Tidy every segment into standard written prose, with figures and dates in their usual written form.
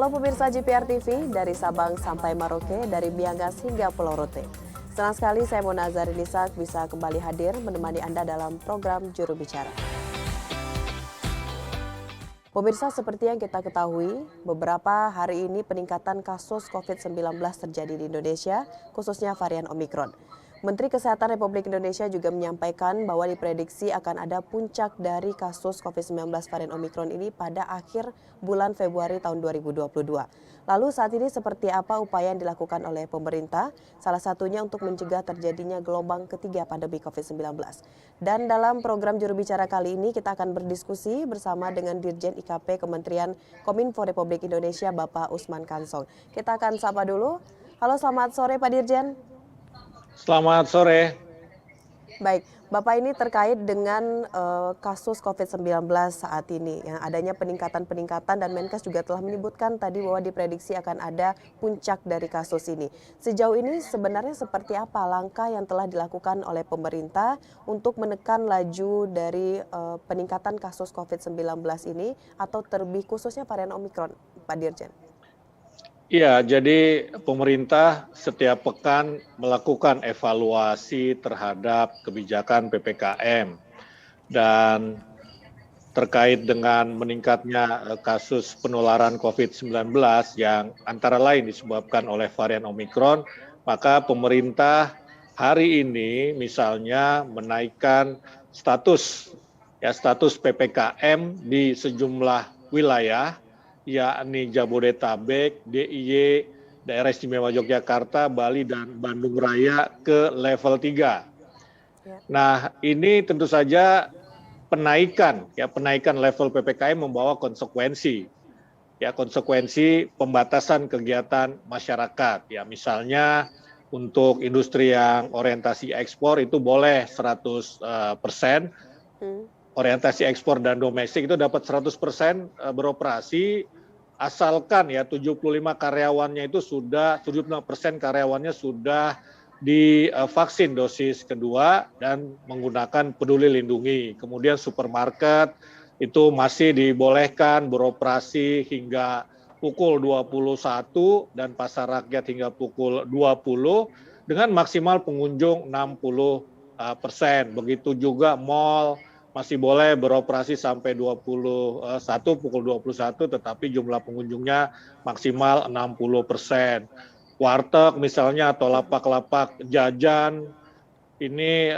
Halo pemirsa GPR TV, dari Sabang sampai Merauke, dari Miangas hingga Pulau Rote. Senang sekali saya Mona Zarinisa bisa kembali hadir menemani Anda dalam program Juru Bicara. Pemirsa, seperti yang kita ketahui, beberapa hari ini peningkatan kasus COVID-19 terjadi di Indonesia, khususnya varian Omikron. Menteri Kesehatan Republik Indonesia juga menyampaikan bahwa diprediksi akan ada puncak dari kasus COVID-19 varian Omikron ini pada akhir bulan Februari tahun 2022. Lalu saat ini seperti apa upaya yang dilakukan oleh pemerintah? Salah satunya untuk mencegah terjadinya gelombang ketiga pandemi COVID-19. Dan dalam program Juru Bicara kali ini kita akan berdiskusi bersama dengan Dirjen IKP Kementerian Kominfo Republik Indonesia Bapak Usman Kansong. Kita akan sapa dulu. Halo, selamat sore Pak Dirjen. Selamat sore. Baik, Bapak, ini terkait dengan kasus COVID-19 saat ini, yang adanya peningkatan dan Menkes juga telah menyebutkan tadi bahwa diprediksi akan ada puncak dari kasus ini. Sejauh ini sebenarnya seperti apa langkah yang telah dilakukan oleh pemerintah untuk menekan laju dari peningkatan kasus COVID-19 ini atau terlebih khususnya varian Omikron, Pak Dirjen? Iya, jadi pemerintah setiap pekan melakukan evaluasi terhadap kebijakan PPKM dan terkait dengan meningkatnya kasus penularan COVID-19 yang antara lain disebabkan oleh varian Omikron, maka pemerintah hari ini misalnya menaikkan status PPKM di sejumlah wilayah, yakni Jabodetabek, DIY, Daerah Istimewa Yogyakarta, Bali, dan Bandung Raya ke level 3. Nah, ini tentu saja penaikan level PPKM membawa konsekuensi pembatasan kegiatan masyarakat. Ya, misalnya untuk industri yang orientasi ekspor itu boleh 100%, orientasi ekspor dan domestik itu dapat 100% beroperasi asalkan ya 75% karyawannya sudah divaksin dosis kedua dan menggunakan Peduli Lindungi. Kemudian supermarket itu masih dibolehkan beroperasi hingga pukul 21 dan pasar rakyat hingga pukul 20 dengan maksimal pengunjung 60%. Begitu juga mal masih boleh beroperasi sampai pukul 21, tetapi jumlah pengunjungnya maksimal 60%. Warteg misalnya atau lapak-lapak jajan ini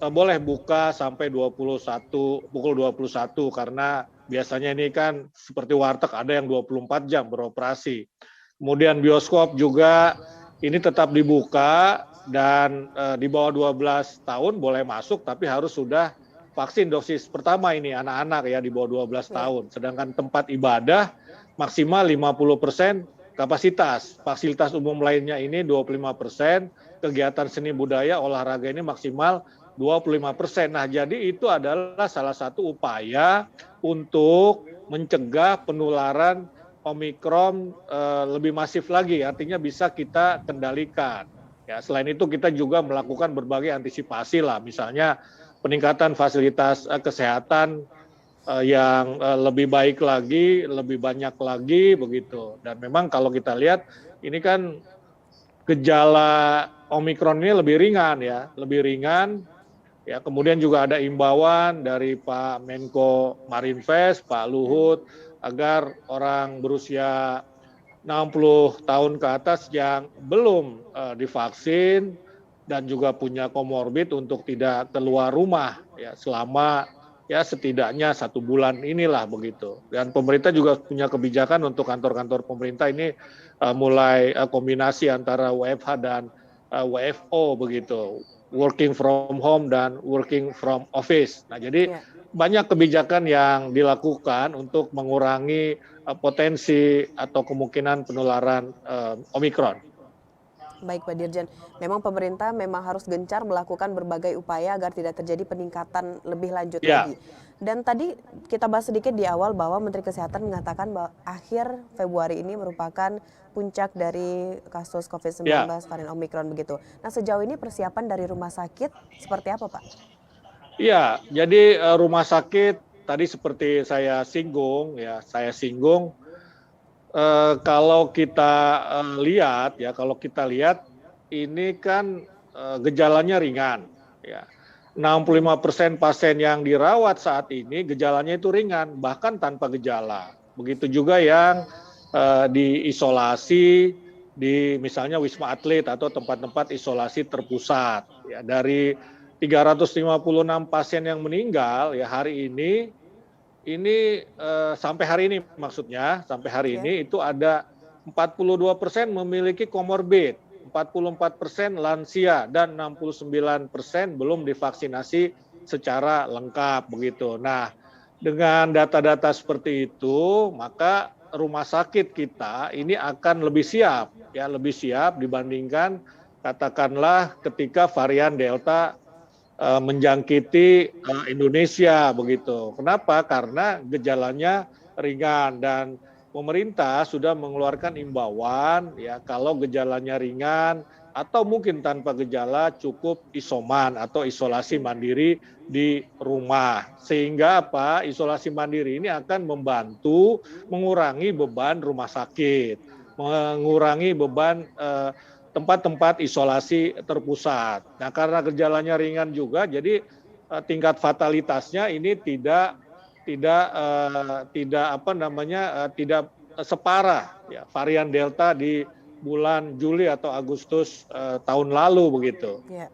boleh buka sampai pukul 21 karena biasanya ini kan seperti warteg ada yang 24 jam beroperasi. Kemudian bioskop juga ini tetap dibuka dan di bawah 12 tahun boleh masuk tapi harus sudah vaksin dosis pertama ini anak-anak ya di bawah 12 tahun. Sedangkan tempat ibadah maksimal 50% kapasitas. Fasilitas umum lainnya ini 25%, kegiatan seni budaya olahraga ini maksimal 25%. Nah, jadi itu adalah salah satu upaya untuk mencegah penularan Omikron lebih masif lagi, artinya bisa kita kendalikan. Ya, selain itu kita juga melakukan berbagai antisipasi lah, misalnya peningkatan fasilitas kesehatan yang lebih baik lagi, lebih banyak lagi begitu. Dan memang kalau kita lihat ini kan gejala Omikron ini lebih ringan ya. Kemudian juga ada imbauan dari Pak Menko Marinvest, Pak Luhut, agar orang berusia 60 tahun ke atas yang belum divaksin dan juga punya komorbid untuk tidak keluar rumah ya selama setidaknya 1 bulan inilah begitu. Dan pemerintah juga punya kebijakan untuk kantor-kantor pemerintah ini mulai kombinasi antara WFH dan WFO begitu, working from home dan working from office. Nah, jadi banyak kebijakan yang dilakukan untuk mengurangi potensi atau kemungkinan penularan Omikron. Baik Pak Dirjen, memang pemerintah harus gencar melakukan berbagai upaya agar tidak terjadi peningkatan lebih lanjut lagi. Dan tadi kita bahas sedikit di awal bahwa Menteri Kesehatan mengatakan bahwa akhir Februari ini merupakan puncak dari kasus COVID-19 varian Omikron begitu. Nah, sejauh ini persiapan dari rumah sakit seperti apa Pak? Iya, jadi rumah sakit tadi seperti saya singgung Kalau kita lihat ya, kalau kita lihat ini kan gejalanya ringan ya. 65% pasien yang dirawat saat ini gejalanya itu ringan, bahkan tanpa gejala. Begitu juga yang diisolasi di misalnya Wisma Atlet atau tempat-tempat isolasi terpusat. Ya, dari 356 pasien yang meninggal ya hari ini sampai hari ini maksudnya, sampai hari Ya. ini itu ada 42% memiliki komorbid, 44% lansia, dan 69% belum divaksinasi secara lengkap begitu. Nah, dengan data-data seperti itu, maka rumah sakit kita ini akan lebih siap, ya lebih siap dibandingkan katakanlah ketika varian Delta menjangkiti Indonesia begitu. Kenapa? Karena gejalanya ringan dan pemerintah sudah mengeluarkan imbauan ya kalau gejalanya ringan atau mungkin tanpa gejala cukup isoman atau isolasi mandiri di rumah. Sehingga apa? Isolasi mandiri ini akan membantu mengurangi beban rumah sakit, mengurangi beban tempat-tempat isolasi terpusat. Nah, karena gejalanya ringan juga, jadi tingkat fatalitasnya ini tidak separah ya, varian Delta di bulan Juli atau Agustus tahun lalu begitu. Ya,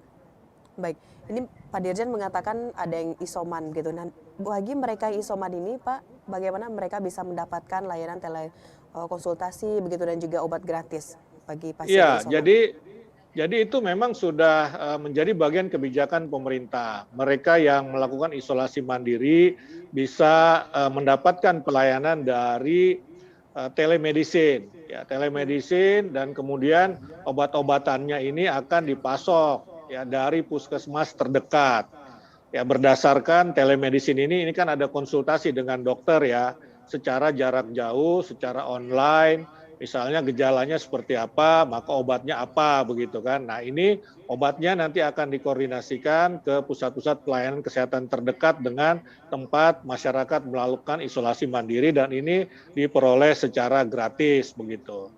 baik. Ini Pak Dirjen mengatakan ada yang isoman gitu. Nah, bagi mereka yang isoman ini, Pak, bagaimana mereka bisa mendapatkan layanan telekonsultasi begitu dan juga obat gratis bagi pasien Iya, isoman? jadi itu memang sudah menjadi bagian kebijakan pemerintah. Mereka yang melakukan isolasi mandiri bisa mendapatkan pelayanan dari telemedicine, ya telemedicine, dan kemudian obat-obatannya ini akan dipasok ya dari puskesmas terdekat. Ya berdasarkan telemedicine ini kan ada konsultasi dengan dokter ya, secara jarak jauh, secara online. Misalnya gejalanya seperti apa, maka obatnya apa begitu kan. Nah, ini obatnya nanti akan dikoordinasikan ke pusat-pusat pelayanan kesehatan terdekat dengan tempat masyarakat melakukan isolasi mandiri dan ini diperoleh secara gratis begitu.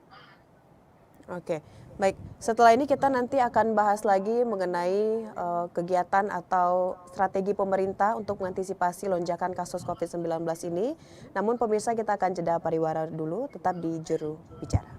Oke, baik. Setelah ini kita nanti akan bahas lagi mengenai kegiatan atau strategi pemerintah untuk mengantisipasi lonjakan kasus COVID-19 ini. Namun pemirsa, kita akan jeda pariwara dulu, tetap di Juru Bicara.